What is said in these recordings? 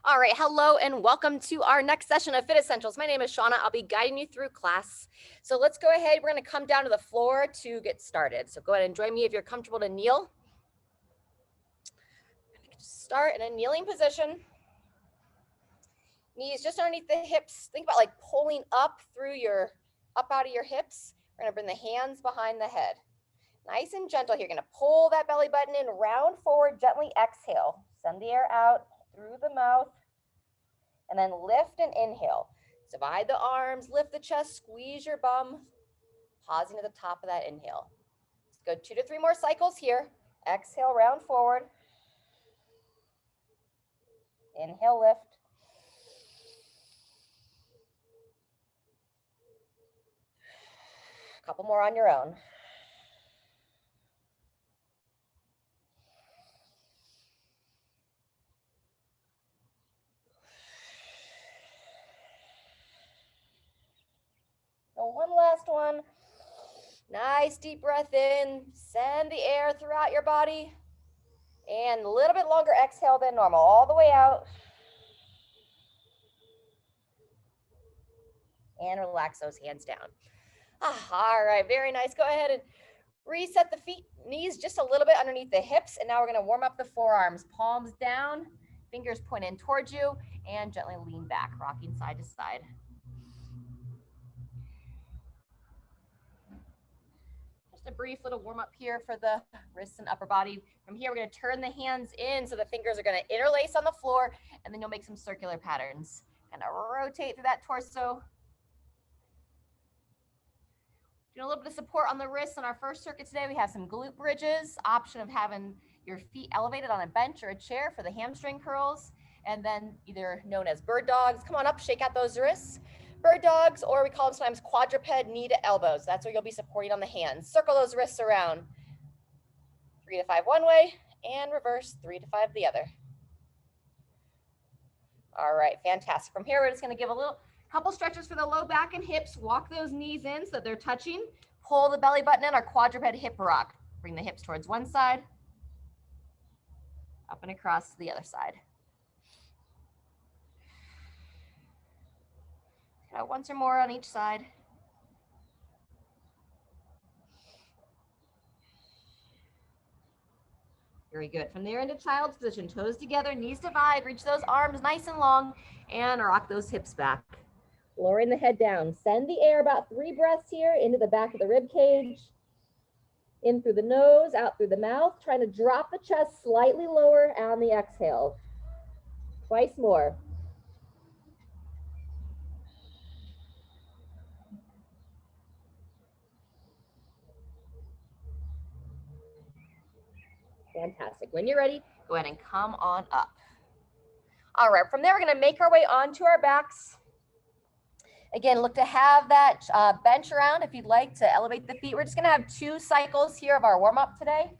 All right, hello and welcome to our next session of Fit Essentials. My name is Shauna. I'll be guiding you through class. So let's go ahead. We're going to come down to the floor to get started. So go ahead and join me if you're comfortable to kneel. Start in a kneeling position. Knees just underneath the hips. Think about like pulling up out of your hips. We're going to bring the hands behind the head. Nice and gentle here. You're going to pull that belly button in, round forward, gently exhale. Send the air out through the mouth. And then lift and inhale. Divide the arms, lift the chest, squeeze your bum, pausing at the top of that inhale. Let's go 2 to 3 more cycles here. Exhale, round forward. Inhale, lift. A couple more on your own. One last one. Nice deep breath in. Send the air throughout your body. And a little bit longer exhale than normal. All the way out. And relax those hands down. All right, very nice. Go ahead and reset the feet, knees just a little bit underneath the hips. And now we're going to warm up the forearms. Palms down, fingers point in towards you, and gently lean back, rocking side to side. Just a brief little warm up here for the wrists and upper body. From here, we're going to turn the hands in so the fingers are going to interlace on the floor, and then you'll make some circular patterns. Kind of rotate through that torso. Doing a little bit of support on the wrists. On our first circuit today, we have some glute bridges, option of having your feet elevated on a bench or a chair for the hamstring curls, and then either known as bird dogs. Come on up, shake out those wrists. Bird dogs, or we call them sometimes quadruped knee to elbows. That's where you'll be supporting on the hands. Circle those wrists around. 3 to 5 one way, and reverse 3 to 5 the other. All right, fantastic. From here, we're just going to give a couple stretches for the low back and hips. Walk those knees in so that they're touching. Pull the belly button in, our quadruped hip rock. Bring the hips towards one side, up and across to the other side. Once or more on each side. Very good. From there into child's position, toes together, knees divide, reach those arms nice and long, and rock those hips back. Lowering the head down. Send the air about 3 breaths here into the back of the rib cage. In through the nose, out through the mouth. Trying to drop the chest slightly lower on the exhale. Twice more. Fantastic. When you're ready, go ahead and come on up. All right, from there, we're going to make our way onto our backs. Again, look to have that bench around if you'd like to elevate the feet. We're just going to have 2 cycles here of our warm-up today.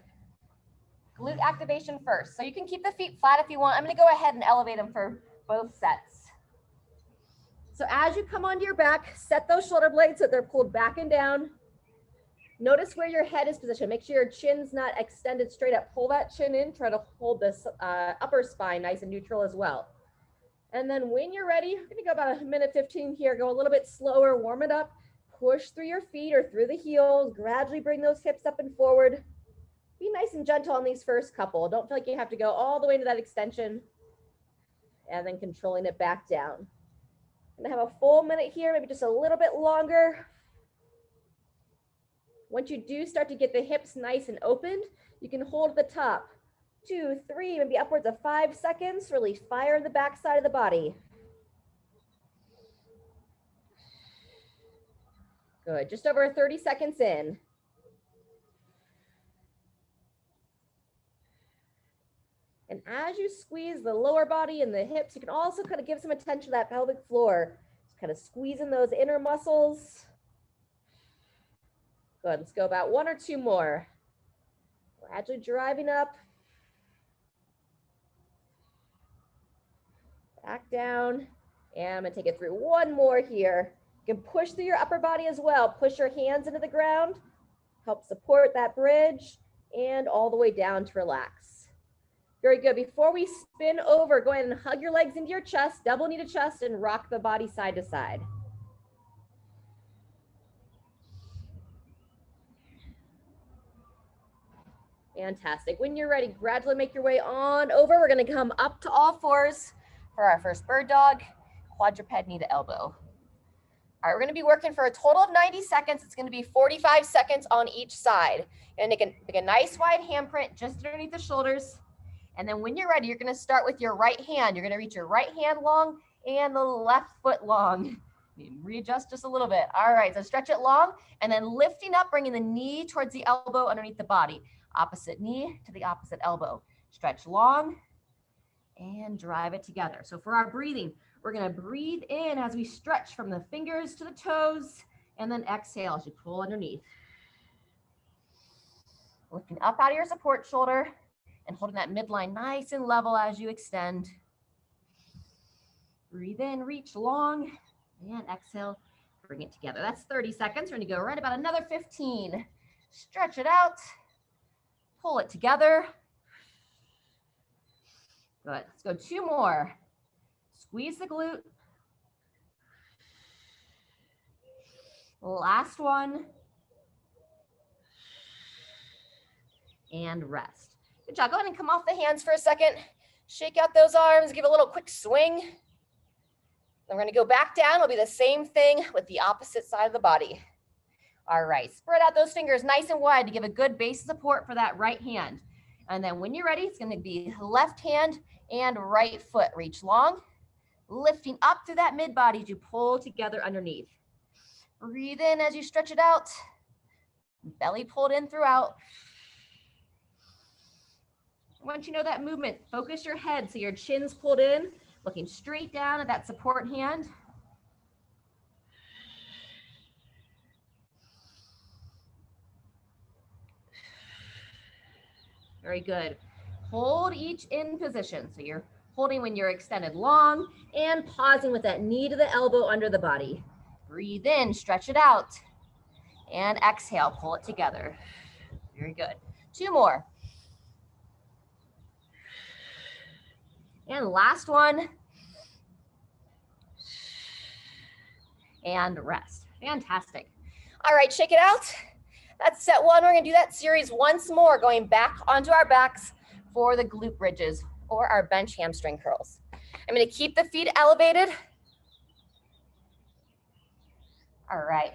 Glute activation first. So you can keep the feet flat if you want. I'm going to go ahead and elevate them for both sets. So as you come onto your back, set those shoulder blades so they're pulled back and down. Notice where your head is positioned. Make sure your chin's not extended straight up. Pull that chin in. Try to hold this upper spine nice and neutral as well. And then when you're ready, we're gonna go about 1 minute 15 here. Go a little bit slower, warm it up. Push through your feet or through the heels. Gradually bring those hips up and forward. Be nice and gentle on these first couple. Don't feel like you have to go all the way into that extension. And then controlling it back down. I'm gonna have a full minute here, maybe just a little bit longer. Once you do start to get the hips nice and opened, you can hold the top. 2, 3, maybe upwards of 5 seconds. Release fire in the back side of the body. Good, just over 30 seconds in. And as you squeeze the lower body and the hips, you can also kind of give some attention to that pelvic floor. Just kind of squeezing those inner muscles. Good, let's go about 1 or 2 more. Gradually driving up. Back down. And I'm gonna take it through 1 more here. You can push through your upper body as well. Push your hands into the ground. Help support that bridge and all the way down to relax. Very good. Before we spin over, go ahead and hug your legs into your chest, double knee to chest, and rock the body side to side. Fantastic. When you're ready, gradually make your way on over. We're going to come up to all fours for our first bird dog, quadruped knee to elbow. All right, we're going to be working for a total of 90 seconds. It's going to be 45 seconds on each side. And make a nice wide handprint just underneath the shoulders. And then when you're ready, you're going to start with your right hand. You're going to reach your right hand long and the left foot long. Readjust just a little bit. All right, so stretch it long and then lifting up, bringing the knee towards the elbow underneath the body. Opposite knee to the opposite elbow. Stretch long and drive it together. So for our breathing, we're going to breathe in as we stretch from the fingers to the toes and then exhale as you pull underneath. Lifting up out of your support shoulder and holding that midline nice and level as you extend. Breathe in, reach long, and exhale, bring it together. That's 30 seconds. We're going to go right about another 15. Stretch it out, pull it together. Good. Let's go 2 more. Squeeze the glute. Last one. And rest. Good job. Go ahead and come off the hands for a second. Shake out those arms. Give a little quick swing. Then we're going to go back down. It'll be the same thing with the opposite side of the body. All right. Spread out those fingers nice and wide to give a good base of support for that right hand. And then when you're ready, it's going to be left hand and right foot. Reach long. Lifting up through that mid body as you pull together underneath. Breathe in as you stretch it out. Belly pulled in throughout. Once you know that movement, focus your head so your chin's pulled in, looking straight down at that support hand. Very good. Hold each in position. So you're holding when you're extended long and pausing with that knee to the elbow under the body. Breathe in, stretch it out, and exhale, pull it together. Very good. 2 more. And last one. And rest. Fantastic. All right, shake it out. That's set 1. We're going to do that series once more, going back onto our backs for the glute bridges or our bench hamstring curls. I'm going to keep the feet elevated. All right.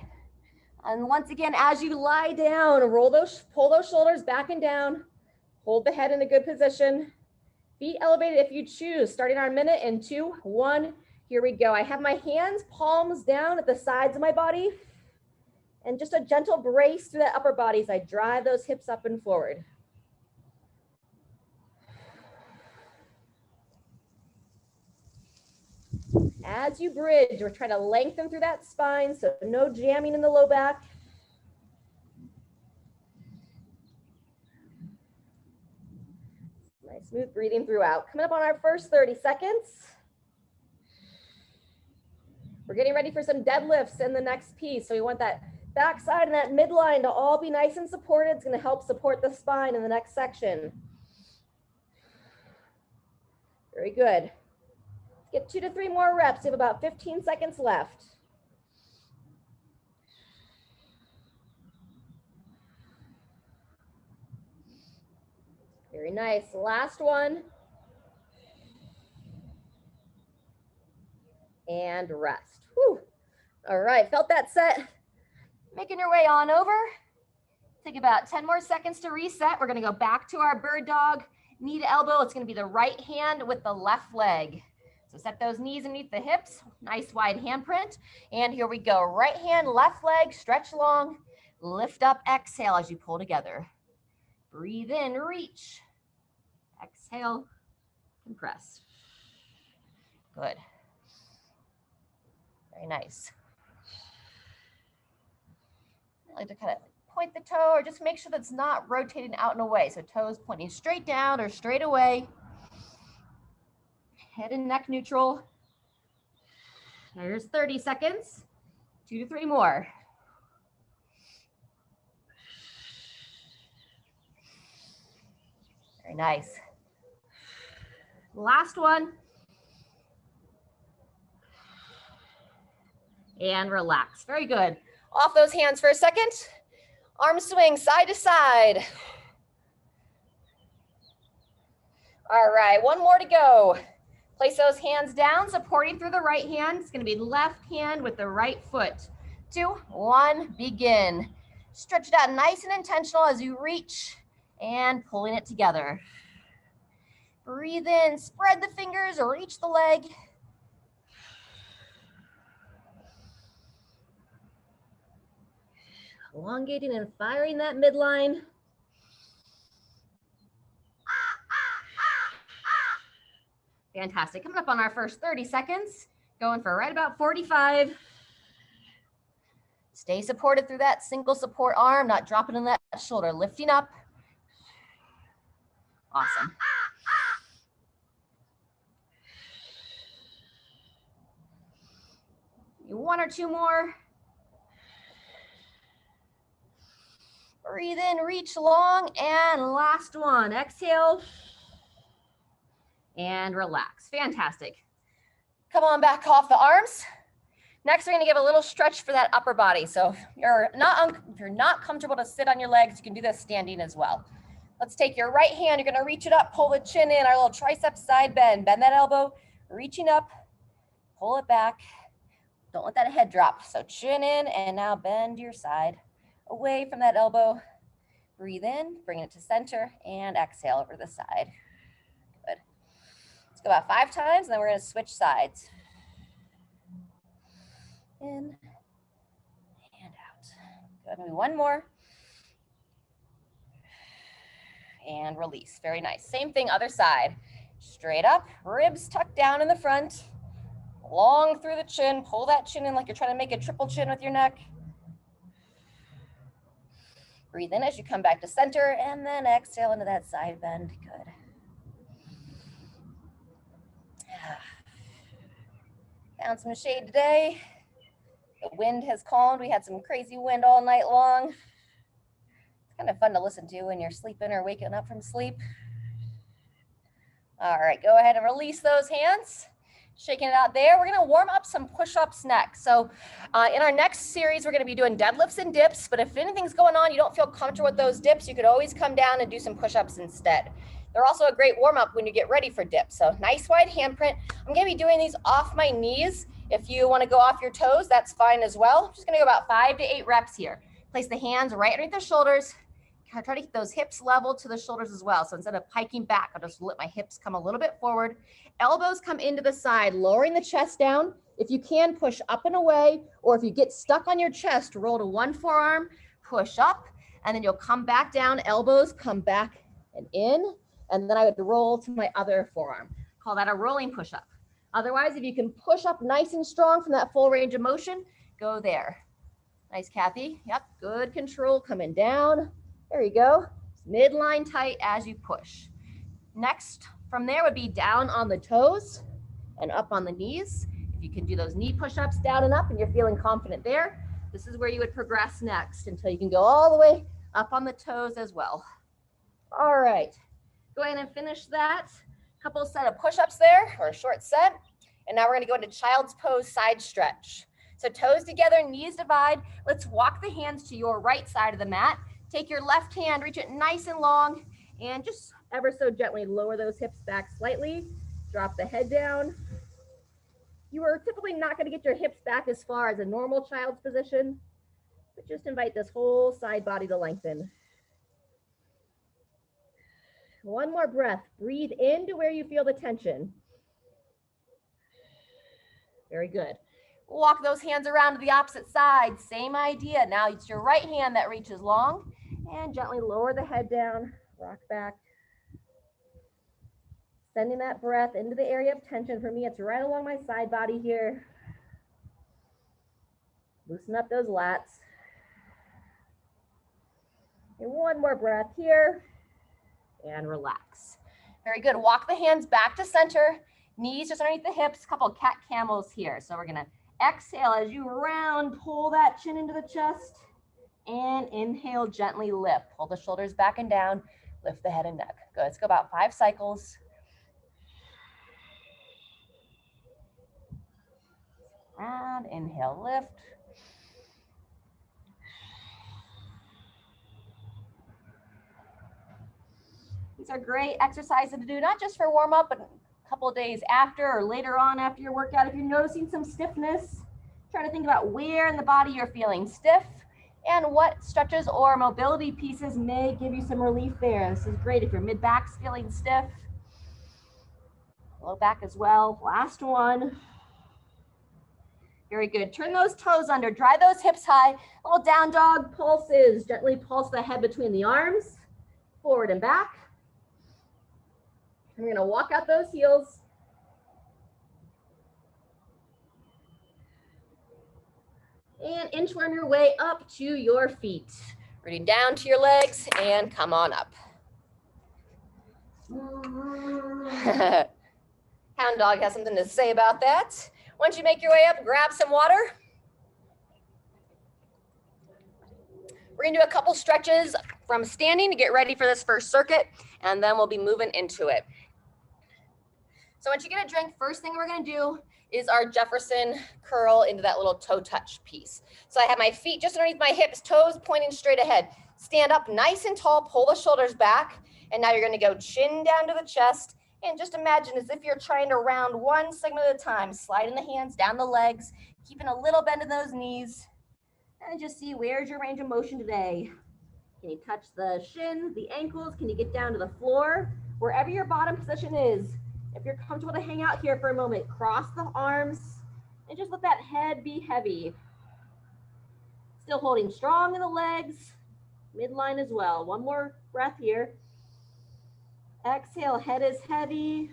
And once again, as you lie down, pull those shoulders back and down. Hold the head in a good position. Feet elevated if you choose. Starting our minute in 2, 1. Here we go. I have my hands, palms down at the sides of my body. And just a gentle brace through that upper body as I drive those hips up and forward. As you bridge, we're trying to lengthen through that spine, so no jamming in the low back. Nice, smooth breathing throughout. Coming up on our first 30 seconds. We're getting ready for some deadlifts in the next piece. So we want that backside and that midline to all be nice and supported. It's going to help support the spine in the next section. Very good. Let's get 2 to 3 more reps. We have about 15 seconds left. Very nice. Last one. And rest. Whew. All right, felt that set. Making your way on over. Take about 10 more seconds to reset. We're going to go back to our bird dog, knee to elbow. It's going to be the right hand with the left leg. So set those knees underneath the hips. Nice wide handprint. And here we go. Right hand, left leg, stretch long. Lift up, exhale as you pull together. Breathe in, reach. Exhale, compress. Good. Very nice. I like to kind of point the toe or just make sure that's not rotating out and away. So toes pointing straight down or straight away. Head and neck neutral. There's 30 seconds. 2 to 3 more. Very nice. Last one. And relax. Very good. Off those hands for a second. Arm swing side to side. All right, one more to go. Place those hands down, supporting through the right hand. It's going to be left hand with the right foot. 2, 1, begin. Stretch it out nice and intentional as you reach and pulling it together. Breathe in, spread the fingers, reach the leg. Elongating and firing that midline. Fantastic. Coming up on our first 30 seconds, going for right about 45. Stay supported through that single support arm, not dropping in that shoulder, lifting up. Awesome. One or two more. Breathe in, reach long, and last one. Exhale and relax. Fantastic. Come on back off the arms. Next, we're going to give a little stretch for that upper body. So if you're not comfortable to sit on your legs, you can do this standing as well. Let's take your right hand. You're going to reach it up, pull the chin in, our little tricep side bend. Bend that elbow, reaching up, pull it back. Don't let that head drop. So chin in, and now bend your side away from that elbow. Breathe in, bring it to center, and exhale over the side. Good. Let's go about 5 times, and then we're going to switch sides. In and out. Good. Maybe one more. And release. Very nice. Same thing, other side. Straight up, ribs tucked down in the front. Long through the chin. Pull that chin in like you're trying to make a triple chin with your neck. Breathe in as you come back to center, and then exhale into that side bend. Good. Found some shade today. The wind has calmed. We had some crazy wind all night long. It's kind of fun to listen to when you're sleeping or waking up from sleep. All right, go ahead and release those hands. Shaking it out there. We're going to warm up some push-ups next. So in our next series, we're going to be doing deadlifts and dips. But if anything's going on, you don't feel comfortable with those dips, you could always come down and do some push-ups instead. They're also a great warm-up when you get ready for dips. So nice wide handprint. I'm going to be doing these off my knees. If you want to go off your toes, that's fine as well. I'm just going to go about 5 to 8 reps here. Place the hands right underneath the shoulders. Try to keep those hips level to the shoulders as well. So instead of piking back, I'll just let my hips come a little bit forward. Elbows come into the side, lowering the chest down. If you can, push up and away, or if you get stuck on your chest, roll to one forearm, push up, and then you'll come back down, elbows come back and in, and then I would roll to my other forearm. Call that a rolling push-up. Otherwise, if you can push up nice and strong from that full range of motion, go there. Nice, Kathy. Yep, good control coming down. There you go. Midline tight as you push. Next, from there would be down on the toes and up on the knees. If you can do those knee push-ups down and up and you're feeling confident there, this is where you would progress next until you can go all the way up on the toes as well. All right, go ahead and finish that. Couple set of push-ups there, or a short set. And now we're gonna go into child's pose side stretch. So toes together, knees divide. Let's walk the hands to your right side of the mat. Take your left hand, reach it nice and long, and just ever so gently lower those hips back slightly. Drop the head down. You are typically not going to get your hips back as far as a normal child's position, but just invite this whole side body to lengthen. One more breath. Breathe into where you feel the tension. Very good. Walk those hands around to the opposite side. Same idea. Now it's your right hand that reaches long, and gently lower the head down, rock back. Sending that breath into the area of tension. For me, it's right along my side body here. Loosen up those lats. And one more breath here, and relax. Very good. Walk the hands back to center, knees just underneath the hips, couple cat camels here. So we're gonna exhale as you round, pull that chin into the chest, and inhale, gently lift. Pull the shoulders back and down, lift the head and neck. Good, let's go about 5 cycles. Round, inhale, lift. These are great exercises to do, not just for warm up, but a couple of days after or later on after your workout. If you're noticing some stiffness, try to think about where in the body you're feeling stiff and what stretches or mobility pieces may give you some relief there. This is great if your mid back's feeling stiff. Low back as well. Last one. Very good. Turn those toes under, drive those hips high. Little down dog pulses. Gently pulse the head between the arms, forward and back. And we're gonna walk out those heels. And inchworm your way up to your feet. Rooting down to your legs and come on up. Hound dog has something to say about that. Once you make your way up, grab some water. We're gonna do a couple stretches from standing to get ready for this first circuit, and then we'll be moving into it. So once you get a drink, first thing we're gonna do is our Jefferson curl into that little toe touch piece. So I have my feet just underneath my hips, toes pointing straight ahead. Stand up nice and tall, pull the shoulders back, and now you're gonna go chin down to the chest, and just imagine as if you're trying to round one segment at a time, sliding the hands down the legs, keeping a little bend in those knees, and just see where's your range of motion today. Can you touch the shins, the ankles? Can you get down to the floor? Wherever your bottom position is, if you're comfortable to hang out here for a moment, cross the arms and just let that head be heavy. Still holding strong in the legs, midline as well. One more breath here. Exhale, head is heavy.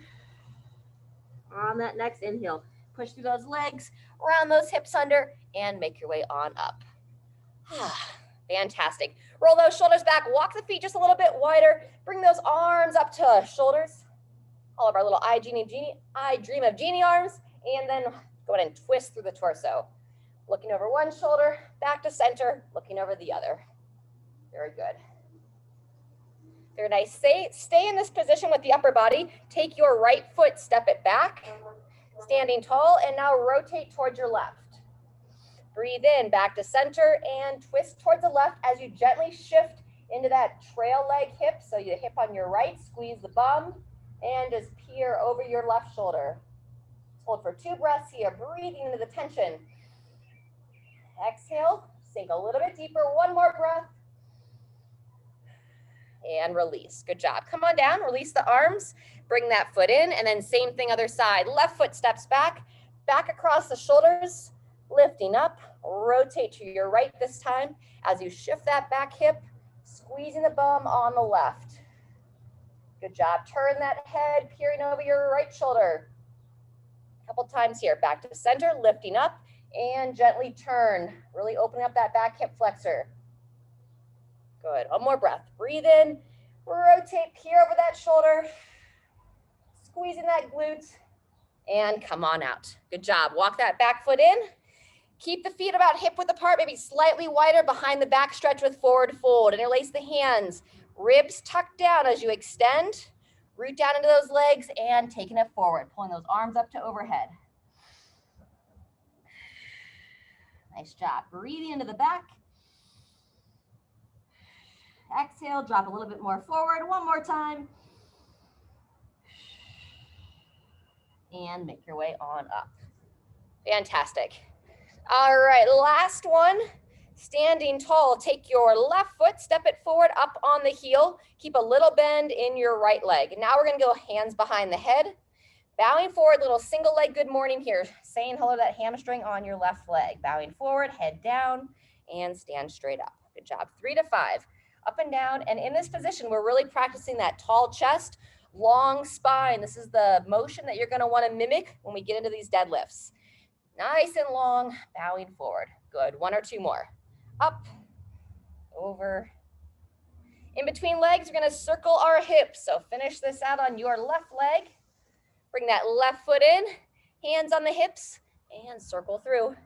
On that next inhale, push through those legs, round those hips under, and make your way on up. Fantastic. Roll those shoulders back, walk the feet just a little bit wider, bring those arms up to shoulders. All of our little I dream of genie arms, and then go ahead and twist through the torso. Looking over one shoulder, back to center, looking over the other. Very good. Very nice. Stay in this position with the upper body. Take your right foot, step it back, standing tall, and now rotate towards your left. Breathe in, back to center, and twist towards the left as you gently shift into that trail leg hip. So you hip on your right, squeeze the bum, and just peer over your left shoulder. Hold for 2 breaths here, breathing into the tension. Exhale, sink a little bit deeper, 1 more breath. And release, good job. Come on down, release the arms, bring that foot in, and then same thing other side. Left foot steps back, back across the shoulders, lifting up, rotate to your right this time. As you shift that back hip, squeezing the bum on the left. Good job. Turn that head, peering over your right shoulder. A couple times here. Back to center, lifting up, and gently turn. Really opening up that back hip flexor. Good. 1 more breath. Breathe in, rotate, peer over that shoulder, squeezing that glute, and come on out. Good job. Walk that back foot in. Keep the feet about hip width apart, maybe slightly wider behind the back stretch with forward fold. Interlace the hands. Ribs tucked down as you extend, root down into those legs and taking it forward, pulling those arms up to overhead. Nice job. Breathing into the back. Exhale, drop a little bit more forward. 1 more time. And make your way on up. Fantastic. All right, last one. Standing tall, take your left foot, step it forward up on the heel. Keep a little bend in your right leg. Now we're gonna go hands behind the head. Bowing forward, little single leg good morning here. Saying hello to that hamstring on your left leg. Bowing forward, head down, and stand straight up. Good job. 3 to 5. Up and down. And in this position, we're really practicing that tall chest, long spine. This is the motion that you're gonna wanna mimic when we get into these deadlifts. Nice and long, bowing forward. Good. 1 or 2 more. Up, over. In between legs, we're gonna circle our hips. So finish this out on your left leg. Bring that left foot in, hands on the hips, and circle through.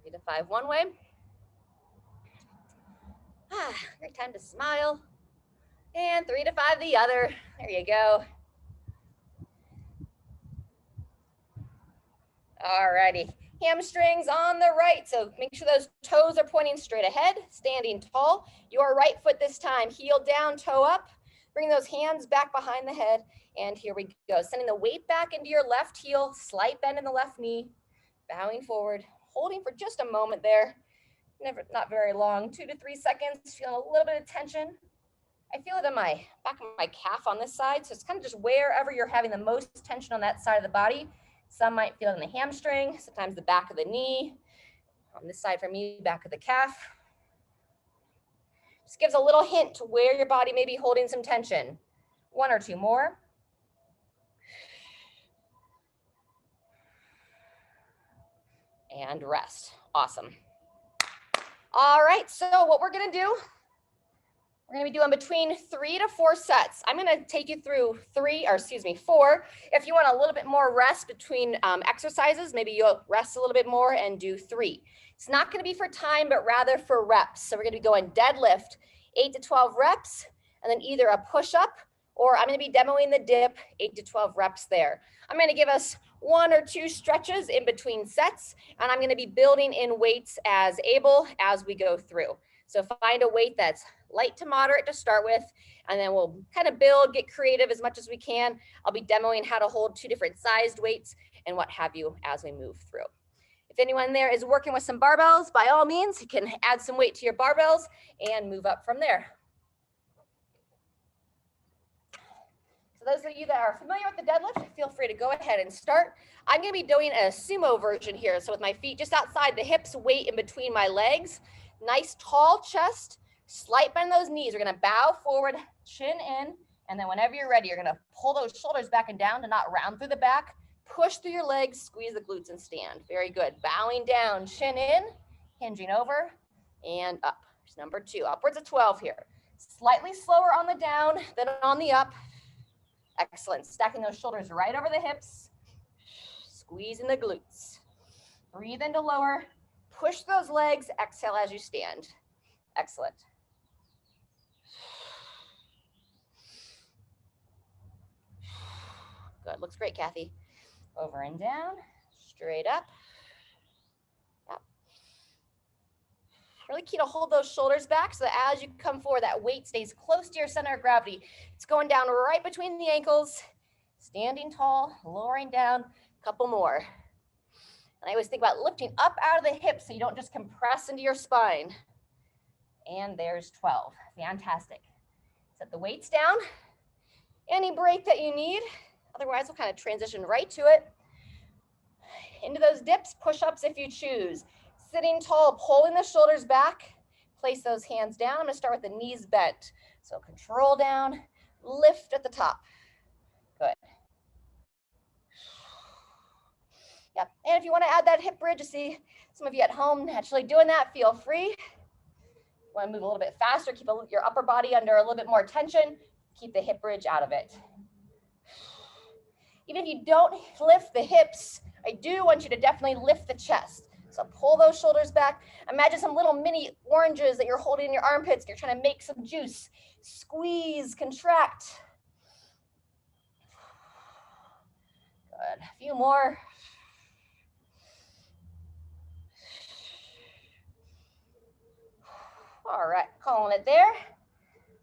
3 to 5 one way. Great time to smile. And 3 to 5 the other. There you go. All righty. Hamstrings on the right, so make sure those toes are pointing straight ahead, standing tall. Your right foot this time, heel down, toe up. Bring those hands back behind the head, and here we go. Sending the weight back into your left heel, slight bend in the left knee, bowing forward, holding for just a moment there. Not very long, 2 to 3 seconds, feeling a little bit of tension. I feel it in my back of my calf on this side, so it's kind of just wherever you're having the most tension on that side of the body. Some might feel it in the hamstring, sometimes the back of the knee. On this side for me, back of the calf. Just gives a little hint to where your body may be holding some tension. 1 or 2 more. And rest. Awesome. All right, so what we're gonna do, we're gonna be doing between 3 to 4 sets. I'm gonna take you through 4. If you want a little bit more rest between exercises, maybe you'll rest a little bit more and do 3. It's not gonna be for time, but rather for reps. So we're gonna be going deadlift, 8 to 12 reps, and then either a push-up, or I'm gonna be demoing the dip, 8 to 12 reps there. I'm gonna give us 1 or 2 stretches in between sets, and I'm gonna be building in weights as able as we go through. So find a weight that's light to moderate to start with, and then we'll kind of build, get creative as much as we can. I'll be demoing how to hold 2 different sized weights and what have you as we move through. If anyone there is working with some barbells, by all means, you can add some weight to your barbells and move up from there. So those of you that are familiar with the deadlift, feel free to go ahead and start. I'm gonna be doing a sumo version here. So with my feet just outside the hips, weight in between my legs, nice tall chest, slight bend those knees. We're gonna bow forward, chin in, and then whenever you're ready, you're gonna pull those shoulders back and down to not round through the back, push through your legs, squeeze the glutes and stand. Very good. Bowing down, chin in, hinging over, and up. Here's number 2, upwards of 12 here. Slightly slower on the down than on the up. Excellent. Stacking those shoulders right over the hips. Squeezing the glutes. Breathe into lower. Push those legs. Exhale as you stand. Excellent. Good. Looks great, Kathy. Over and down. Straight up. Yep. Really key to hold those shoulders back so that as you come forward, that weight stays close to your center of gravity. It's going down right between the ankles, standing tall, lowering down, a couple more. And I always think about lifting up out of the hips so you don't just compress into your spine. And there's 12. Fantastic. Set the weights down. Any break that you need. Otherwise, we'll kind of transition right to it. Into those dips, push-ups if you choose. Sitting tall, pulling the shoulders back. Place those hands down. I'm going to start with the knees bent. So control down, lift at the top. Good. Yep. And if you want to add that hip bridge, you see some of you at home naturally doing that, feel free. Want to move a little bit faster, keep your upper body under a little bit more tension, keep the hip bridge out of it. Even if you don't lift the hips, I do want you to definitely lift the chest. So pull those shoulders back. Imagine some little mini oranges that you're holding in your armpits. You're trying to make some juice. Squeeze, contract. Good. A few more. All right, calling it there.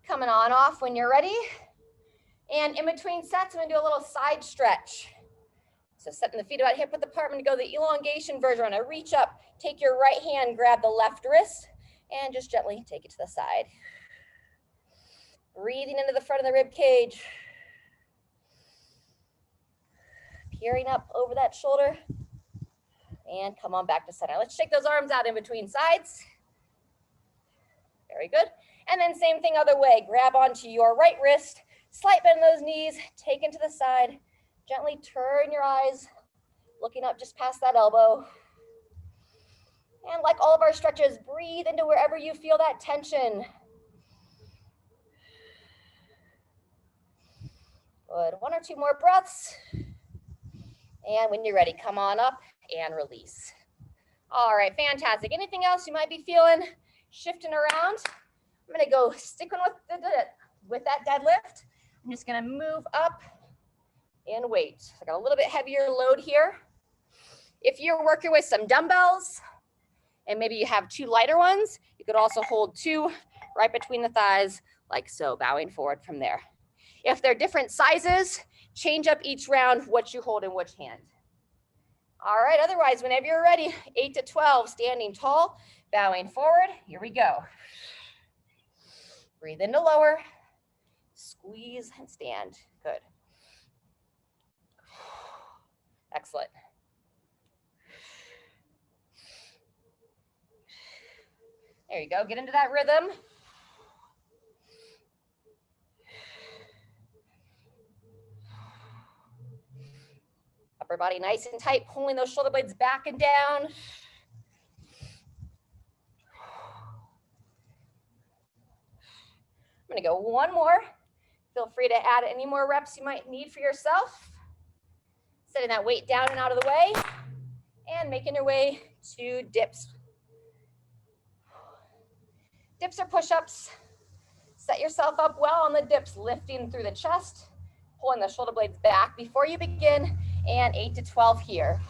Coming on off when you're ready. And in between sets, I'm gonna do a little side stretch. So setting the feet about hip width apart, I'm gonna go the elongation version. I'm gonna reach up, take your right hand, grab the left wrist, and just gently take it to the side. Breathing into the front of the rib cage. Peering up over that shoulder. And come on back to center. Let's shake those arms out in between sides. Very good. And then same thing other way. Grab onto your right wrist, slight bend those knees, take into the side. Gently turn your eyes, looking up just past that elbow. And like all of our stretches, breathe into wherever you feel that tension. Good. 1 or 2 more breaths. And when you're ready, come on up and release. All right, fantastic. Anything else you might be feeling shifting around? I'm gonna go sticking with that deadlift. I'm just gonna move up in weight. So I got a little bit heavier load here. If you're working with some dumbbells and maybe you have 2 lighter ones, you could also hold 2 right between the thighs like so, bowing forward from there. If they're different sizes, change up each round what you hold in which hand. All right, otherwise, whenever you're ready, 8 to 12, standing tall, bowing forward. Here we go. Breathe into lower, squeeze and stand. Good. Excellent. There you go, get into that rhythm. Upper body nice and tight, pulling those shoulder blades back and down. I'm gonna go one more. Feel free to add any more reps you might need for yourself. Setting that weight down and out of the way, and making your way to dips. Dips or push-ups. Set yourself up well on the dips, lifting through the chest, pulling the shoulder blades back before you begin, and 8 to 12 here.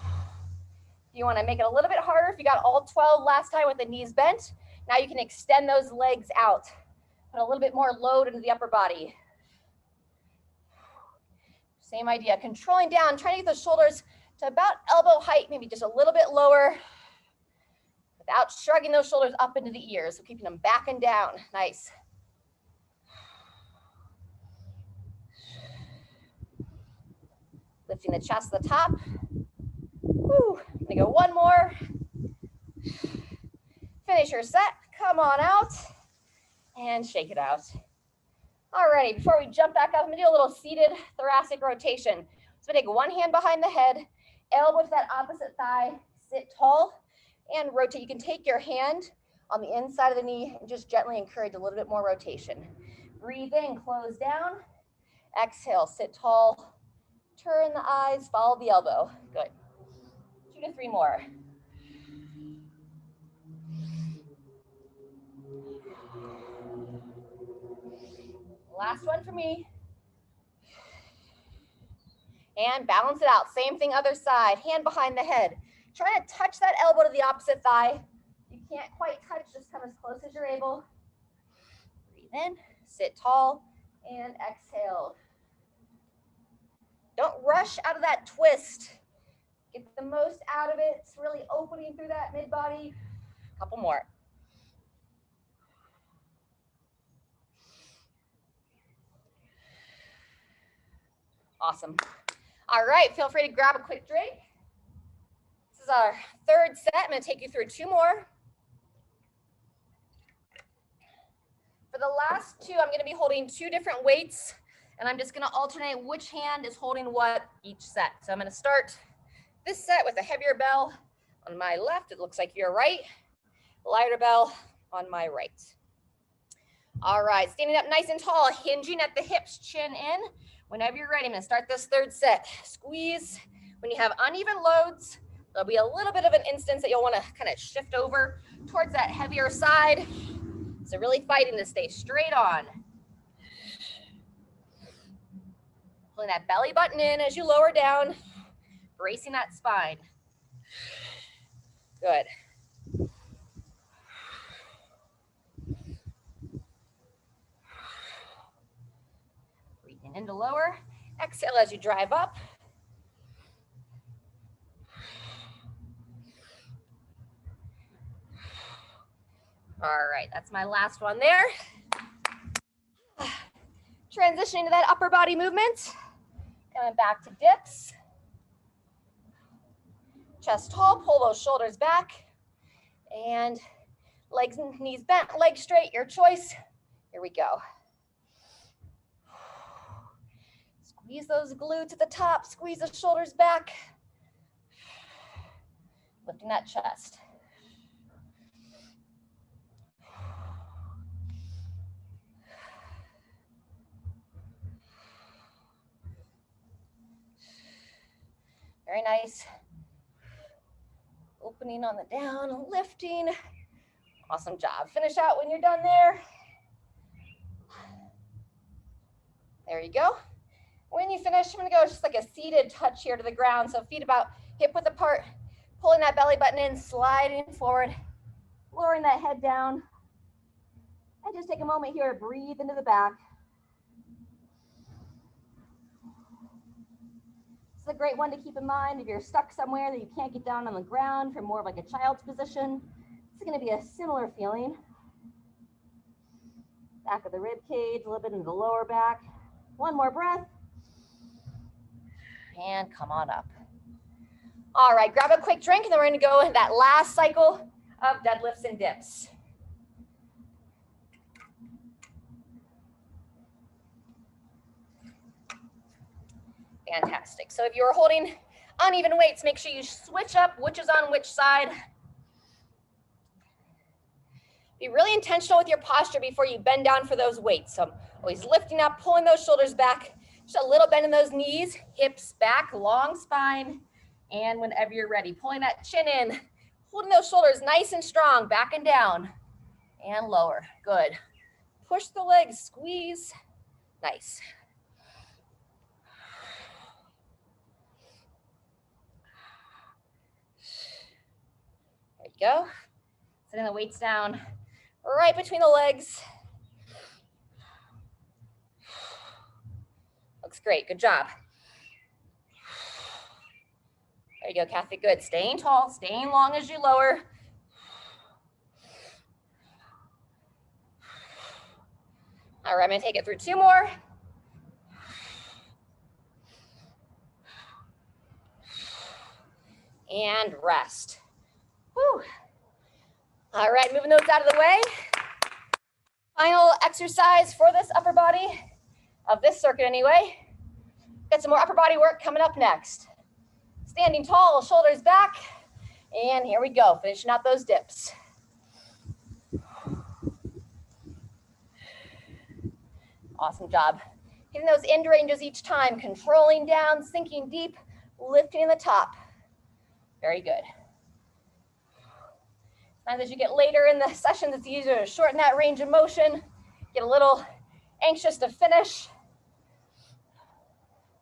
If you want to make it a little bit harder, if you got all 12 last time with the knees bent, now you can extend those legs out. Put a little bit more load into the upper body. Same idea, controlling down, trying to get the shoulders to about elbow height, maybe just a little bit lower, without shrugging those shoulders up into the ears. So keeping them back and down, nice. Lifting the chest to the top. Woo. I'm gonna go one more. Finish your set, come on out, and shake it out. Alrighty, before we jump back up, I'm gonna do a little seated thoracic rotation. So take one hand behind the head, elbow to that opposite thigh, sit tall, and rotate. You can take your hand on the inside of the knee and just gently encourage a little bit more rotation. Breathe in, close down. Exhale, sit tall, turn the eyes, follow the elbow. Good. 2 to 3 more. Last one for me. And balance it out. Same thing, other side. Hand behind the head. Try to touch that elbow to the opposite thigh. If you can't quite touch, just come as close as you're able. Breathe in, sit tall, and exhale. Don't rush out of that twist. Get the most out of it. It's really opening through that mid-body. A couple more. Awesome. All right, feel free to grab a quick drink. This is our 3rd set. I'm going to take you through 2 more. For the last 2, I'm going to be holding 2 different weights, and I'm just going to alternate which hand is holding what each set. So I'm going to start this set with a heavier bell on my left. It looks like your right. Lighter bell on my right. All right, standing up nice and tall, hinging at the hips, chin in. Whenever you're ready, I'm gonna start this 3rd set. Squeeze. When you have uneven loads, there'll be a little bit of an instance that you'll wanna kind of shift over towards that heavier side. So really fighting to stay straight on. Pulling that belly button in as you lower down, bracing that spine. Good. Breathing into lower. Exhale as you drive up. All right, that's my last one there. Transitioning to that upper body movement. Coming back to dips. Chest tall, pull those shoulders back. And legs and knees bent, legs straight, your choice. Here we go. Squeeze those glutes at the top, squeeze the shoulders back. Lifting that chest. Very nice. Opening on the down, lifting. Awesome job. Finish out when you're done there. There you go. When you finish, I'm gonna go just like a seated touch here to the ground. So feet about hip width apart, Pulling that belly button in, sliding forward, lowering that head down. And just take a moment here to breathe into the back. It's a great one to keep in mind if you're stuck somewhere that you can't get down on the ground from more of like a child's position. It's going to be a similar feeling. Back of the rib cage, a little bit into the lower back. One more breath. And come on up. All right, grab a quick drink, and then we're going to go in that last cycle of deadlifts and dips. Fantastic. So if you're holding uneven weights, make sure you switch up which is on which side. Be really intentional with your posture before you bend down for those weights. So I'm always lifting up, pulling those shoulders back, just a little bend in those knees, hips back, long spine. And whenever you're ready, pulling that chin in, holding those shoulders nice and strong, back and down, and lower. Good. Push the legs, squeeze. Nice. There you go. Setting the weights down right between the legs. Looks great. Good job. There you go, Kathy. Good. Staying tall, staying long as you lower. All right, I'm going to take it through 2 more. And rest. Whew. All right, moving those out of the way. Final exercise for this upper body, of this circuit anyway. Got some more upper body work coming up next. Standing tall, shoulders back, and here we go, finishing out those dips. Awesome job. Hitting those end ranges each time, controlling down, sinking deep, lifting in the top. Very good. Sometimes as you get later in the sessions, it's easier to shorten that range of motion, get a little anxious to finish.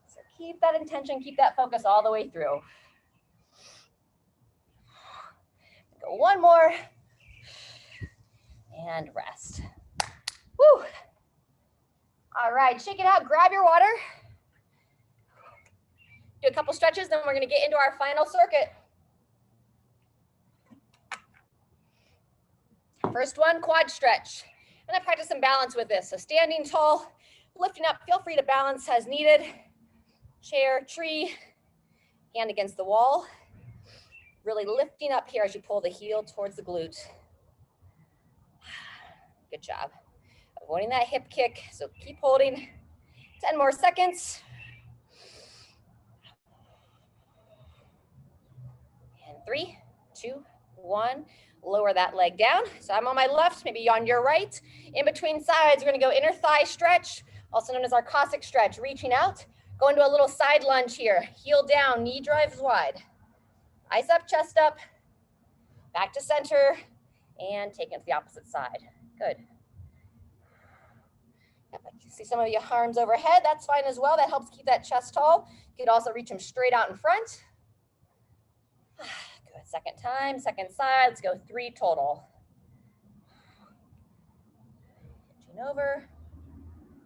So keep that intention, keep that focus all the way through. Go one more, and rest. Woo! All right, shake it out, grab your water. Do a couple stretches, then we're gonna get into our final circuit. First one, quad stretch. I'm gonna practice some balance with this. So standing tall, lifting up, feel free to balance as needed. Chair, tree, hand against the wall. Really lifting up here as you pull the heel towards the glute. Good job. Avoiding that hip kick, so keep holding. 10 more seconds. And 3, 2, 1. Lower that leg down. So I'm on my left, maybe on your right. In between sides, we're gonna go inner thigh stretch, also known as our Cossack stretch, reaching out. Go into a little side lunge here. Heel down, knee drives wide. Eyes up, chest up, back to center, and take it to the opposite side. Good. Yep, I can see some of your arms overhead. That's fine as well. That helps keep that chest tall. You can also reach them straight out in front. Good. Second time, second side. Let's go 3 total. Hitching over.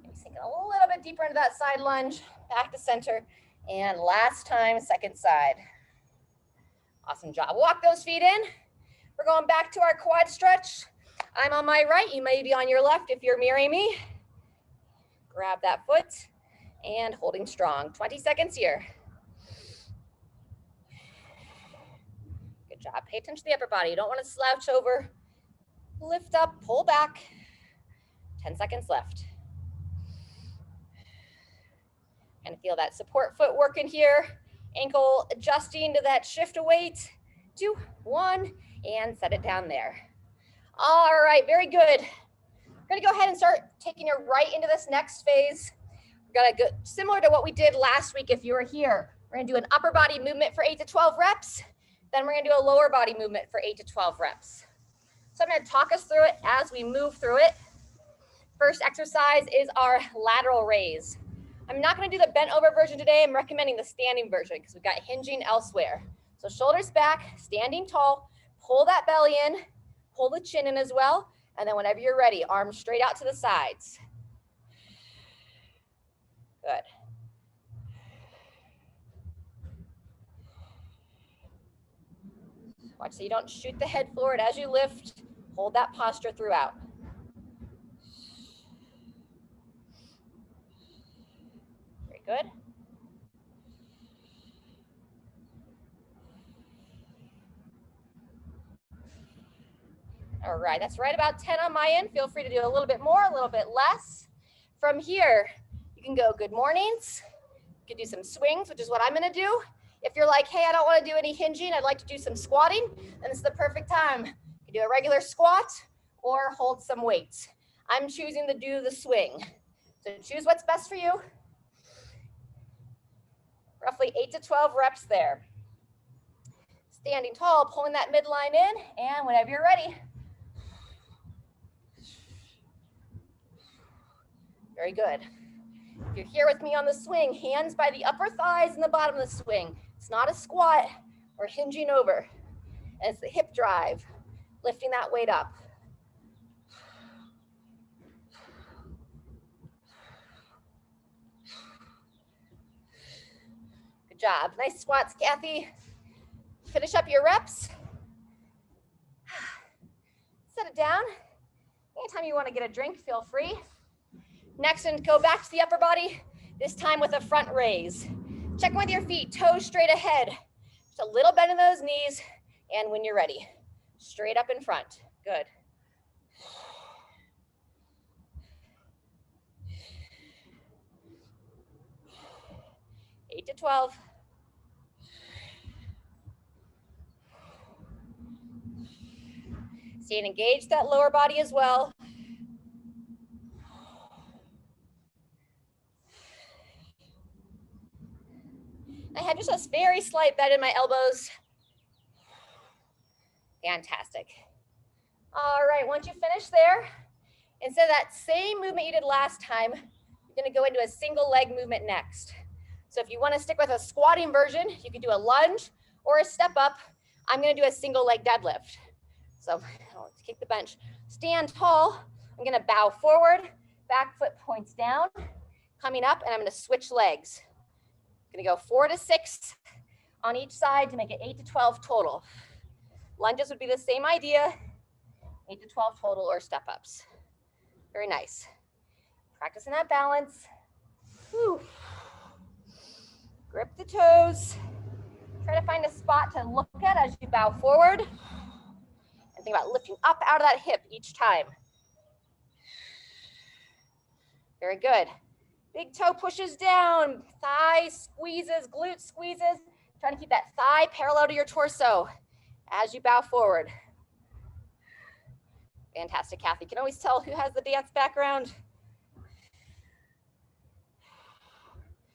Maybe sinking a little bit deeper into that side lunge. Back to center. And last time, second side. Awesome job. Walk those feet in. We're going back to our quad stretch. I'm on my right. You may be on your left if you're mirroring me. Grab that foot and holding strong. 20 seconds here. Good job. Pay attention to the upper body. You don't want to slouch over. Lift up, pull back. 10 seconds left. And feel that support foot working here. Ankle adjusting to that shift of weight. 2, 1, and set it down there. All right, very good. We're gonna go ahead and start taking it right into this next phase. We're gonna go similar to what we did last week if you were here. We're gonna do an upper body movement for 8 to 12 reps. Then we're gonna do a lower body movement for 8 to 12 reps. So I'm gonna talk us through it as we move through it. First exercise is our lateral raise. I'm not gonna do the bent over version today. I'm recommending the standing version because we've got hinging elsewhere. So So shoulders back, standing tall, pull that belly in, pull the chin in as well. And then whenever you're ready, arms straight out to the sides. Good. Watch so you don't shoot the head forward as you lift. Hold that posture throughout. Very good. All right, that's right about 10 on my end. Feel free to do a little bit more, a little bit less. From here, you can go good mornings. You can do some swings, which is what I'm gonna do. If you're like, hey, I don't wanna do any hinging, I'd like to do some squatting, then this is the perfect time. You can do a regular squat or hold some weights. I'm choosing to do the swing. So choose what's best for you. Roughly 8 to 12 reps there. Standing tall, pulling that midline in, and whenever you're ready. Very good. If you're here with me on the swing, hands by the upper thighs and the bottom of the swing. It's not a squat or hinging over. And it's the hip drive, lifting that weight up. Good job. Nice squats, Kathy. Finish up your reps. Set it down. Anytime you want to get a drink, feel free. Next, and go back to the upper body, this time with a front raise. Check with your feet, toes straight ahead. Just a little bend in those knees, and when you're ready, straight up in front. Good. Eight to 12. Stay engaged that lower body as well. I have just a very slight bend in my elbows. Fantastic. All right, once you finish there, instead of that same movement you did last time, you're gonna go into a single leg movement next. So if you wanna stick with a squatting version, you can do a lunge or a step up. I'm gonna do a single leg deadlift. So let's kick the bench. Stand tall, I'm gonna bow forward, back foot points down, coming up, and I'm gonna switch legs. I'm gonna go 4 to 6 on each side to make it 8 to 12 total. Lunges would be the same idea, 8 to 12 total or step ups. Very nice. Practicing that balance. Whew. Grip the toes. Try to find a spot to look at as you bow forward. And think about lifting up out of that hip each time. Very good. Big toe pushes down, thigh squeezes, glute squeezes. Trying to keep that thigh parallel to your torso as you bow forward. Fantastic, Kathy. You can always tell who has the dance background.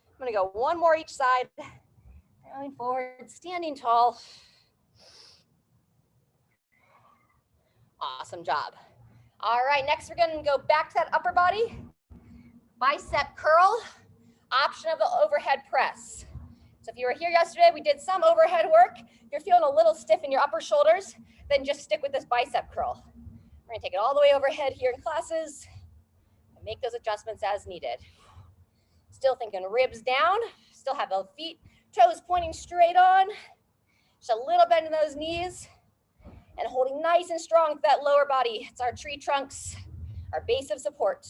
I'm gonna go one more each side. Going forward, standing tall. Awesome job. All right, next we're gonna go back to that upper body. Bicep curl, option of the overhead press. So if you were here yesterday, we did some overhead work. If you're feeling a little stiff in your upper shoulders, then just stick with this bicep curl. We're gonna take it all the way overhead here in classes and make those adjustments as needed. Still thinking ribs down, still have the feet, toes pointing straight on. Just a little bend in those knees and holding nice and strong with that lower body. It's our tree trunks, our base of support.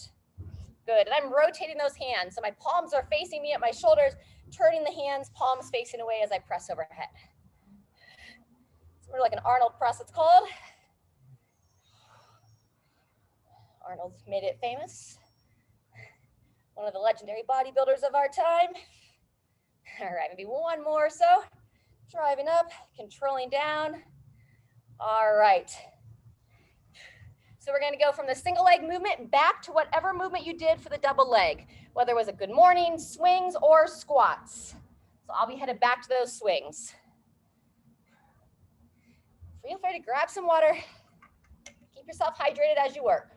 Good, and I'm rotating those hands. So my palms are facing me at my shoulders, turning the hands, palms facing away as I press overhead. Sort of like an Arnold press, it's called. Arnold made it famous. One of the legendary bodybuilders of our time. All right, maybe one more or so. Driving up, controlling down. All right. So we're gonna go from the single leg movement back to whatever movement you did for the double leg, whether it was a good morning, swings, or squats. So I'll be headed back to those swings. Feel free to grab some water. Keep yourself hydrated as you work.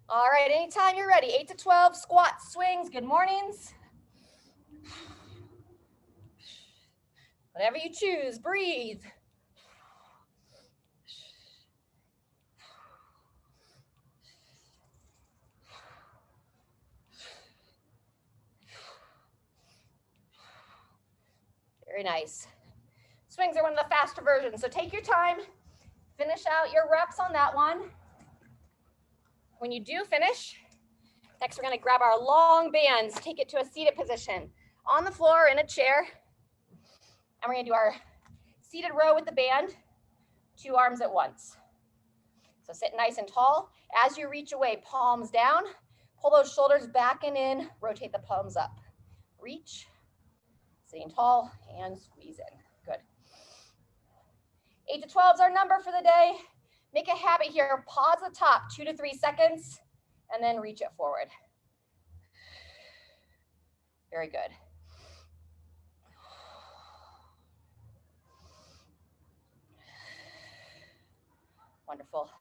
All right, anytime you're ready, 8 to 12, squats, swings, good mornings. Whatever you choose, breathe. Very nice. Swings are one of the faster versions, so take your time. Finish out your reps on that one. When you do finish, next we're going to grab our long bands, take it to a seated position on the floor in a chair. And we're going to do our seated row with the band, 2 arms at once. So sit nice and tall. As you reach away, palms down, pull those shoulders back and in, rotate the palms up. Reach, sitting tall, and squeeze in. Good. 8 to 12 is our number for the day. Make a habit here, pause at the top, 2 to 3 seconds, and then reach it forward. Very good. Wonderful.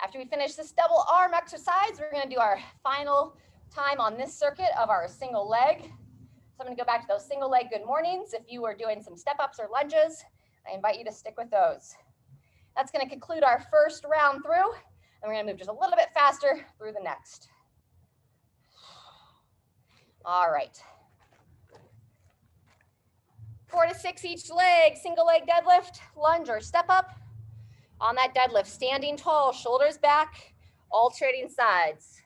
After we finish this double arm exercise, we're going to do our final time on this circuit of our single leg. So I'm going to go back to those single leg good mornings. If you were doing some step ups or lunges, I invite you to stick with those. That's going to conclude our first round through, and we're going to move just a little bit faster through the next. All right. 4 to 6 each leg, single leg deadlift, lunge or step up. On that deadlift, standing tall, shoulders back, alternating sides.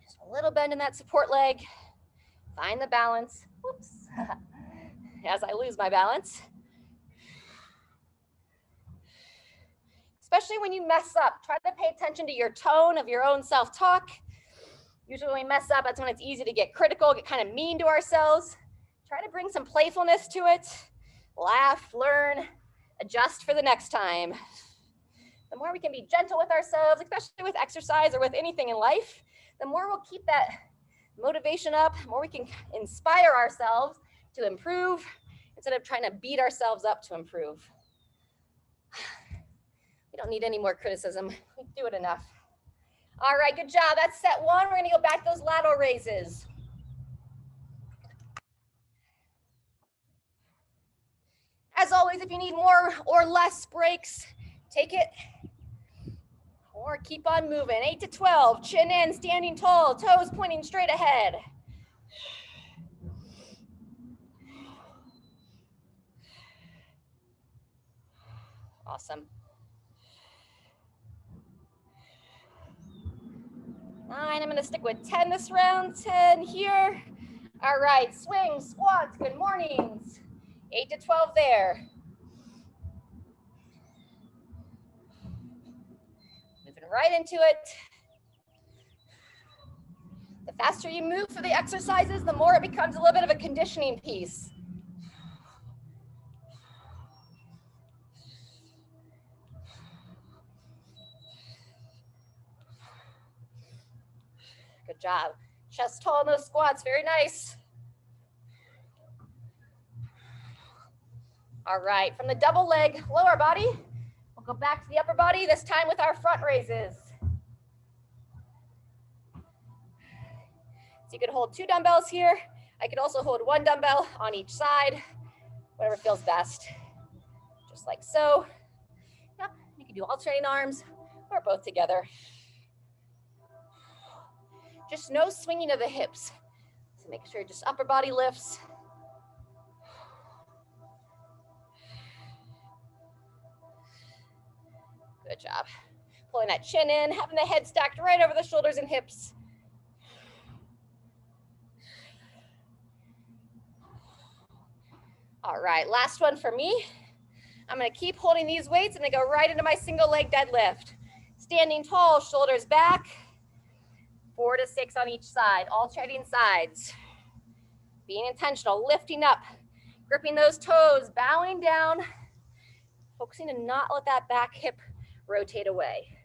Just a little bend in that support leg. Find the balance. Whoops. As I lose my balance. Especially when you mess up, try to pay attention to your tone of your own self-talk. Usually when we mess up, that's when it's easy to get critical, get kind of mean to ourselves. Try to bring some playfulness to it. Laugh, learn, adjust for the next time. The more we can be gentle with ourselves, especially with exercise or with anything in life, the more we'll keep that motivation up, the more we can inspire ourselves to improve instead of trying to beat ourselves up to improve. We don't need any more criticism. We do it enough. All right, good job. That's set 1. We're going to go back to those lateral raises. As always, if you need more or less breaks, take it or keep on moving. 8 to 12, chin in, standing tall, toes pointing straight ahead. Awesome. 9, I'm going to stick with 10 this round, 10 here. All right, swing, squats, good mornings. 8 to 12 there. Moving right into it. The faster you move for the exercises, the more it becomes a little bit of a conditioning piece. Good job. Chest tall in those squats, very nice. All right, from the double leg lower body, we'll go back to the upper body, this time with our front raises. So you could hold 2 dumbbells here. I could also hold 1 dumbbell on each side, whatever feels best. Just like so. Yep, you can do alternating arms or both together. Just no swinging of the hips. So make sure just upper body lifts. Good job. Pulling that chin in, having the head stacked right over the shoulders and hips. All right, last one for me. I'm gonna keep holding these weights and they go right into my single leg deadlift. Standing tall, shoulders back. 4 to 6 on each side, alternating sides. Being intentional, lifting up, gripping those toes, bowing down, focusing to not let that back hip rotate away.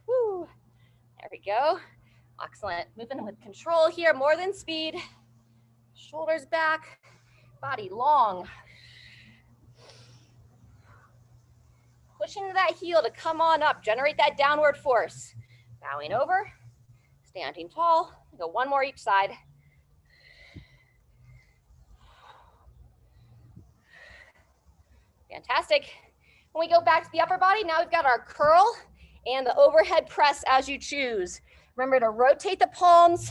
Woo. There we go. Excellent. Moving with control here, more than speed. Shoulders back, body long. pushing that heel to come on up, generate that downward force. Bowing over, standing tall, go one more each side. Fantastic. When we go back to the upper body, now we've got our curl and the overhead press as you choose. Remember to rotate the palms.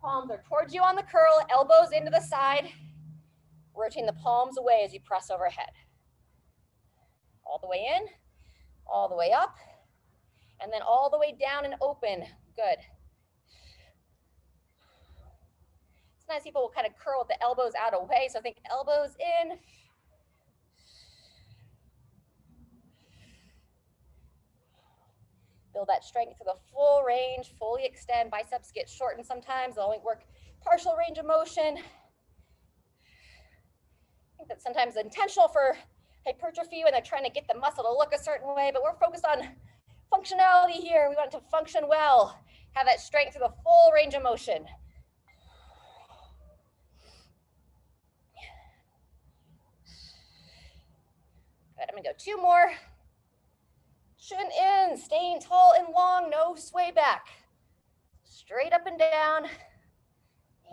Palms are towards you on the curl, elbows into the side. Rotating the palms away as you press overhead. All the way in, all the way up, and then all the way down and open. Good. Sometimes people will kind of curl with the elbows out away, so think elbows in. Build that strength to the full range, fully extend. Biceps get shortened sometimes. They'll only work partial range of motion. I think that's sometimes intentional for hypertrophy when they're trying to get the muscle to look a certain way, but we're focused on functionality here. We want it to function well, have that strength through the full range of motion. Good, I'm gonna go 2 more. Chin in, staying tall and long, no sway back. Straight up and down,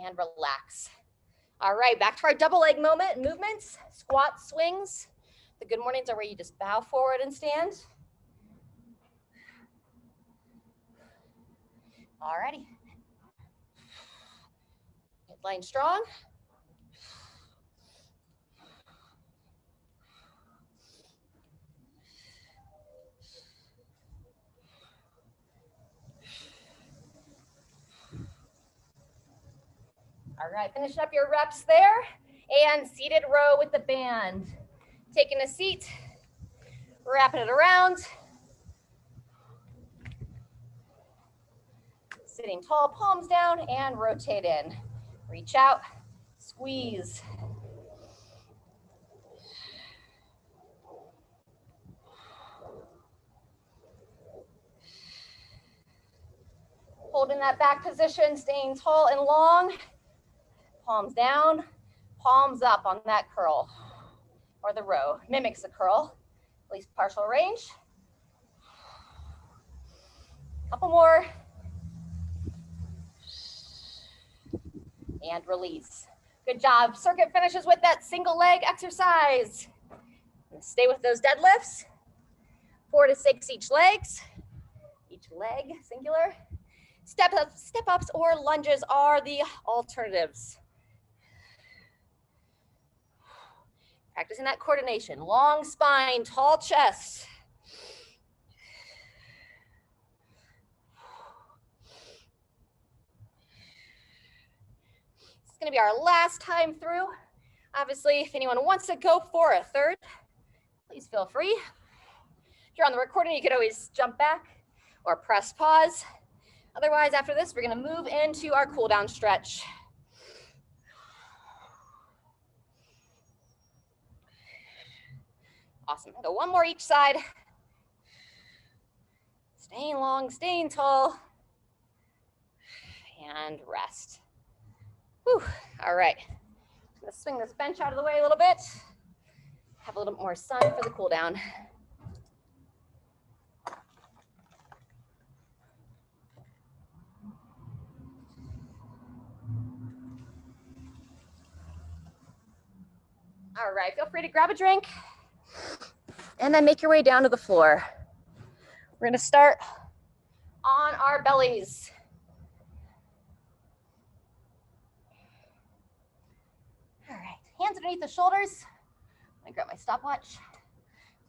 and relax. All right, back to our double leg movements, squat swings. The good mornings are where you just bow forward and stand. All righty. Midline strong. All right, finishing up your reps there, and seated row with the band. Taking a seat, wrapping it around. Sitting tall, palms down, and rotate in. Reach out, squeeze. Holding that back position, staying tall and long. Palms down, palms up on that curl or the row. Mimics the curl, at least partial range. Couple more. And release. Good job. Circuit finishes with that single leg exercise. Stay with those deadlifts. 4 to 6 each leg, singular. Step ups or lunges are the alternatives. Practicing that coordination. Long spine, tall chest. It's going to be our last time through. Obviously, if anyone wants to go for a third, please feel free. If you're on the recording, you could always jump back or press pause. Otherwise, after this, we're going to move into our cool down stretch. Awesome. Go 1 more each side. Staying long, staying tall. And rest. Whew. All right. I'm going to swing this bench out of the way a little bit. Have a little bit more sun for the cool down. All right, feel free to grab a drink and then make your way down to the floor. We're going to start on our bellies. All right, hands underneath the shoulders. I'm going to grab my stopwatch so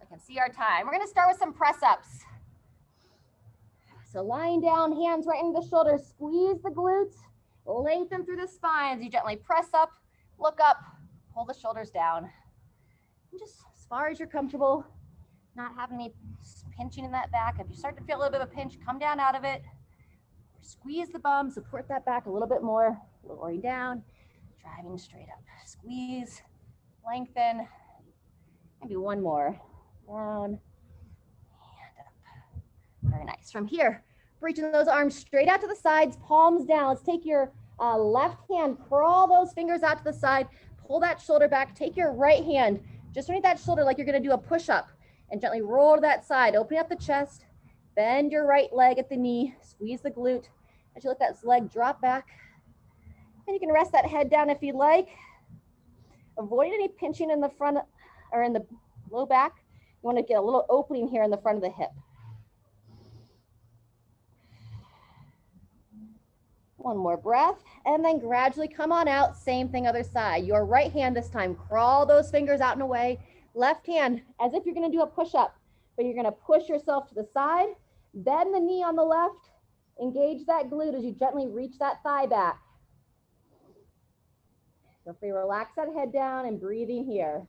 I can see our time. We're going to start with some press ups. So lying down, hands right into the shoulders, squeeze the glutes, lengthen through the spine as you gently press up, look up, pull the shoulders down. And just as far as you're comfortable, not having any pinching in that back. If you start to feel a little bit of a pinch, come down out of it. Squeeze the bum, support that back a little bit more, lowering down, driving straight up. Squeeze, lengthen, maybe 1 more. Down and up. Very nice. From here, reaching those arms straight out to the sides, palms down. Let's take your left hand, crawl those fingers out to the side, pull that shoulder back, take your right hand just underneath that shoulder like you're going to do a push-up, and gently roll to that side, opening up the chest, bend your right leg at the knee, squeeze the glute as you let that leg drop back. And you can rest that head down if you like. Avoid any pinching in the front or in the low back. You want to get a little opening here in the front of the hip. One more breath, and then gradually come on out. Same thing, other side. Your right hand this time, crawl those fingers out and away. Left hand, as if you're going to do a push-up, but you're going to push yourself to the side. Bend the knee on the left. Engage that glute as you gently reach that thigh back. Feel free to relax that head down and breathing here.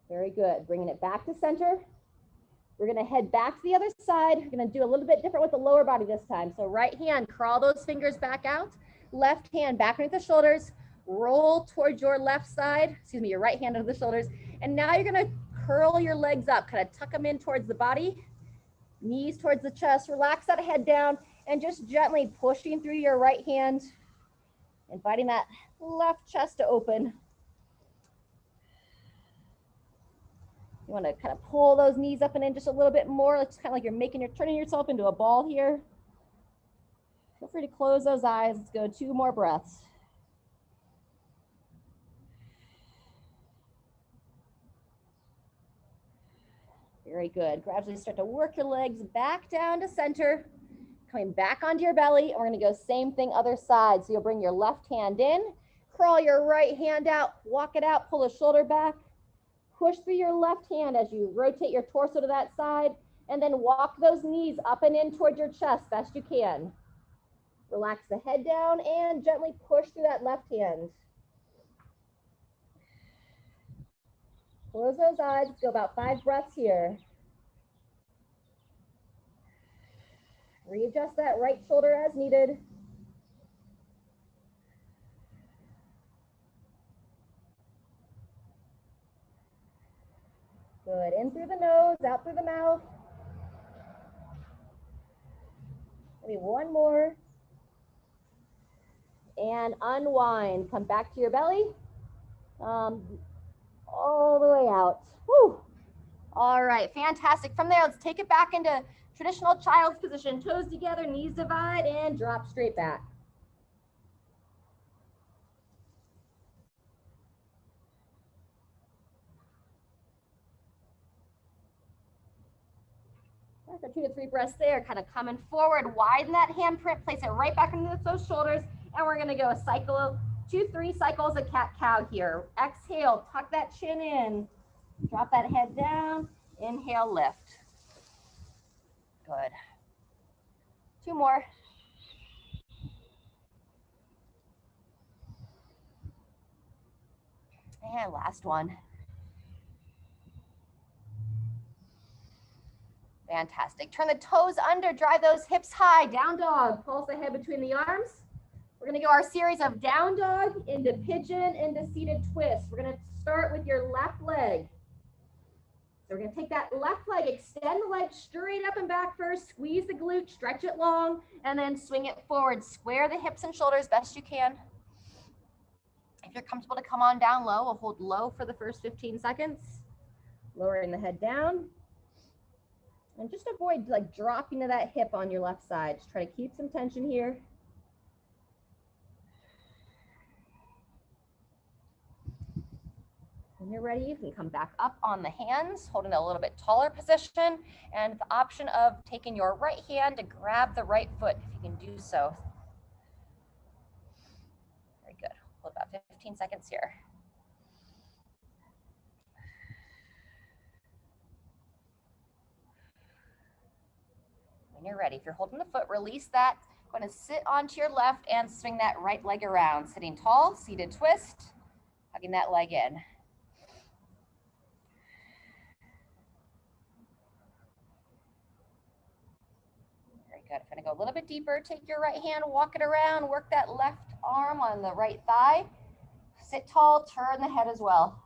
Very good. Bringing it back to center. We're going to head back to the other side. We're going to do a little bit different with the lower body this time. So right hand, crawl those fingers back out. Left hand back underneath the shoulders. Roll towards your left side. Excuse me, your right hand under the shoulders. And now you're going to curl your legs up. Kind of tuck them in towards the body. Knees towards the chest. Relax that head down. And just gently pushing through your right hand. Inviting that left chest to open. You want to kind of pull those knees up and in just a little bit more. It's kind of like you're turning yourself into a ball here. Feel free to close those eyes. Let's go 2 more breaths. Very good. Gradually start to work your legs back down to center. Coming back onto your belly. And we're going to go same thing other side. So you'll bring your left hand in. Crawl your right hand out. Walk it out. Pull the shoulder back. Push through your left hand as you rotate your torso to that side, and then walk those knees up and in towards your chest best you can. Relax the head down and gently push through that left hand. Close those eyes. Let's go about 5 breaths here. Readjust that right shoulder as needed. Good. In through the nose, out through the mouth. Maybe one more. And unwind. Come back to your belly. All the way out. Whew. All right, fantastic. From there, let's take it back into traditional child's position. Toes together, knees divide, and drop straight back. After 2 to 3 breaths there, kind of coming forward, widen that handprint, place it right back underneath those shoulders, and we're going to go a cycle, 2-3 cycles of cat-cow here. Exhale, tuck that chin in, drop that head down, inhale, lift. Good. 2 more. And last one. Fantastic. Turn the toes under, drive those hips high, down dog, pulse the head between the arms. We're gonna go our series of down dog into pigeon into seated twist. We're gonna start with your left leg. So we're gonna take that left leg, extend the leg straight up and back first, squeeze the glute, stretch it long, and then swing it forward. Square the hips and shoulders best you can. If you're comfortable to come on down low, we'll hold low for the first 15 seconds. Lowering the head down. And just avoid like dropping to that hip on your left side. Just try to keep some tension here. When you're ready, you can come back up on the hands, holding a little bit taller position, and the option of taking your right hand to grab the right foot, if you can do so. Very good. Hold about 15 seconds here. When you're ready, if you're holding the foot, release that. Going to sit onto your left and swing that right leg around. Sitting tall, seated twist, hugging that leg in. Very good. Going to go a little bit deeper. Take your right hand, walk it around, work that left arm on the right thigh. Sit tall, turn the head as well.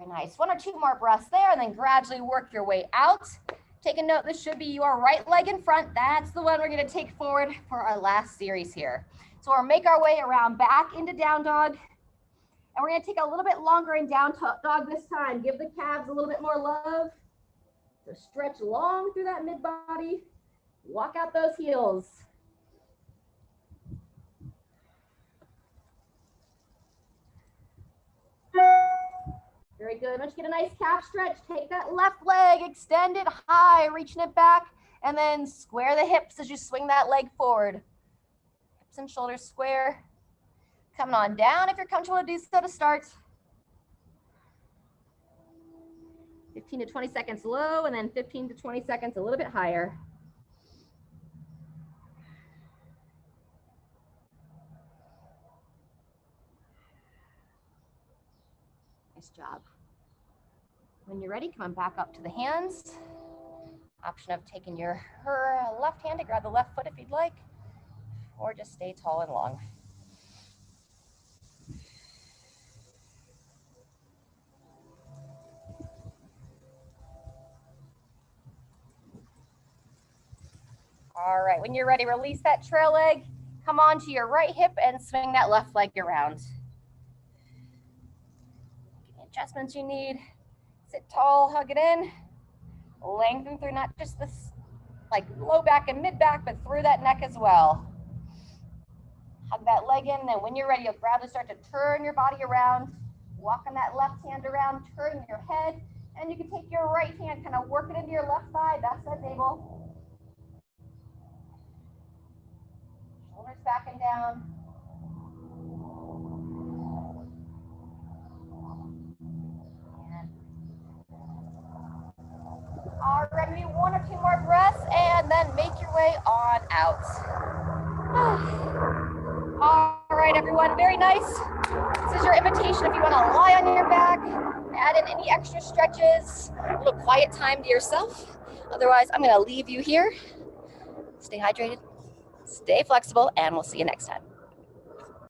Very nice. 1 or 2 more breaths there, and then gradually work your way out. Take a note, this should be your right leg in front. That's the one we're gonna take forward for our last series here. So we'll make our way around back into down dog. And we're gonna take a little bit longer in down dog this time. Give the calves a little bit more love. So stretch long through that mid body. Walk out those heels. Very good. Once you get a nice calf stretch, take that left leg, extend it high, reaching it back, and then square the hips as you swing that leg forward. Hips and shoulders square. Coming on down if you're comfortable to do so to start. 15 to 20 seconds low, and then 15 to 20 seconds a little bit higher. Nice job. When you're ready, come on back up to the hands. Option of taking her left hand to grab the left foot if you'd like, or just stay tall and long. All right, when you're ready, release that trail leg. Come on to your right hip and swing that left leg around. Any adjustments you need. Sit tall, hug it in. Lengthen through not just this like low back and mid back, but through that neck as well. Hug that leg in, then when you're ready, you'll gradually start to turn your body around. Walking that left hand around, turn your head, and you can take your right hand, kind of work it into your left thigh, best as able. Shoulders back and down. All right, maybe 1 or 2 more breaths, and then make your way on out. All right, everyone, very nice. This is your invitation if you want to lie on your back, add in any extra stretches, a little quiet time to yourself. Otherwise, I'm going to leave you here. Stay hydrated, stay flexible, and we'll see you next time.